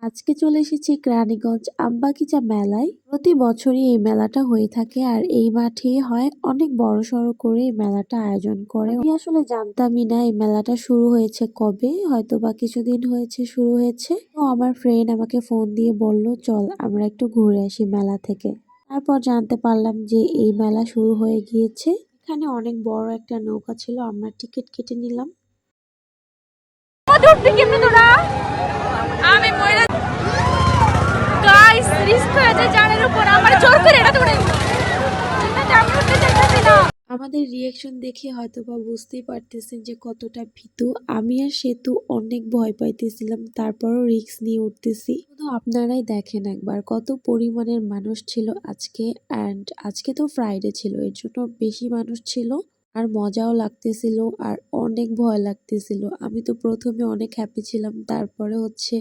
আজকে চলে এসেছি রানীগঞ্জ আমবাগিচা মেলায়। প্রতি বছরই এই মেলাটা হয়ে থাকে আর এই মাঠে হয় অনেক বড়সড় করে এই মেলাটা আয়োজন করে। আমি আসলে জানতামই না এই মেলাটা শুরু হয়েছে কবে, হয়তো বা কিছুদিন হয়েছে শুরু হয়েছে। তো আমার ফ্রেন্ড আমাকে ফোন দিয়ে বলল চল আমরা একটু ঘুরে আসি মেলা থেকে। তারপর জানতে পারলাম যে এই মেলা শুরু হয়ে গিয়েছে। এখানে অনেক বড় একটা নৌকা ছিল, আমরা টিকিট কেটে নিলাম। আমি মইরা গাইস রিস্ক হয়ে যায় জানের উপর আমার জোর করে এটা ধরে আমি উঠতে চাইতেছি না। আমাদের রিয়াকশন দেখে হয়তোবা বুঝতেই পারতেছেন যে কতটা ভীতু। আমি আর সেতু অনেক ভয় পাইতেছিলাম, তারপরও রিস্ক নিয়ে উঠতেছি। শুধু আপনারাই দেখেন একবার কত পরিমাণের মানুষ ছিল আজকে। অ্যান্ড আজকে তো ফ্রাইডে ছিল, এর জন্য বেশি মানুষ ছিল আর মজাও লাগতেছিল আর অনেক ভয় লাগতেছিল। আমি তো প্রথমে অনেক হ্যাপি ছিলাম, তারপরে হচ্ছে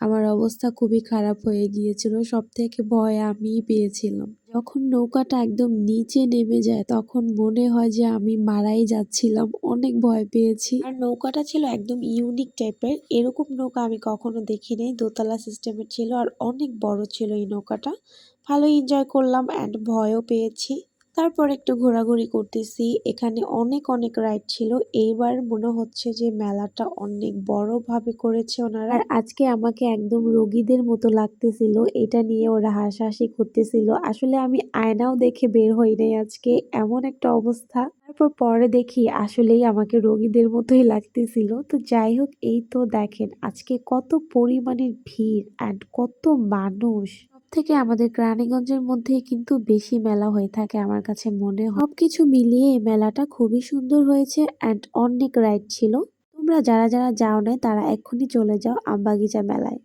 আমার অবস্থা খুবই খারাপ হয়ে গিয়েছিল। সব থেকে ভয় আমিই পেয়েছিলাম। যখন নৌকাটা একদম নিচে নেমে যায় তখন মনে হয় যে আমি মারাই যাচ্ছিলাম, অনেক ভয় পেয়েছি। আর নৌকাটা ছিল একদম ইউনিক টাইপের, এরকম নৌকা আমি কখনো দেখিনি। দোতলা সিস্টেমের ছিল আর অনেক বড় ছিল এই নৌকাটা। ভালো এনজয় করলাম অ্যান্ড ভয়ও পেয়েছি। তারপর একটু ঘোরাঘুরি করতেছি, এখানে অনেক অনেক রাইড ছিল। এইবার মনে হচ্ছে যে মেলাটা অনেক বড় ভাবে করেছে ওনারা। আর আজকে আমাকে একদম রোগীদের মতো লাগতেছিল, এটা নিয়ে ওরা হাসাহাসি করতেছিল। আসলে আমি আয়নাও দেখে বের হই নাই আজকে, এমন একটা অবস্থা। তারপর পরে দেখি আসলেই আমাকে রোগীদের মতোই লাগতেছিল। তো যাই হোক, এই তো দেখেন আজকে কত পরিমাণের ভিড় অ্যান্ড কত মানুষ। থেকে আমাদের রানীগঞ্জের মধ্যেই কিন্তু বেশি মেলা হয়ে থাকে আমার কাছে মনে হয়। সবকিছু মিলিয়ে এই মেলাটা খুবই সুন্দর হয়েছে অ্যান্ড অনেক রাইড ছিল। তোমরা যারা যারা যাও নাই তারা এক্ষুনি চলে যাও আমবাগিচা মেলায়।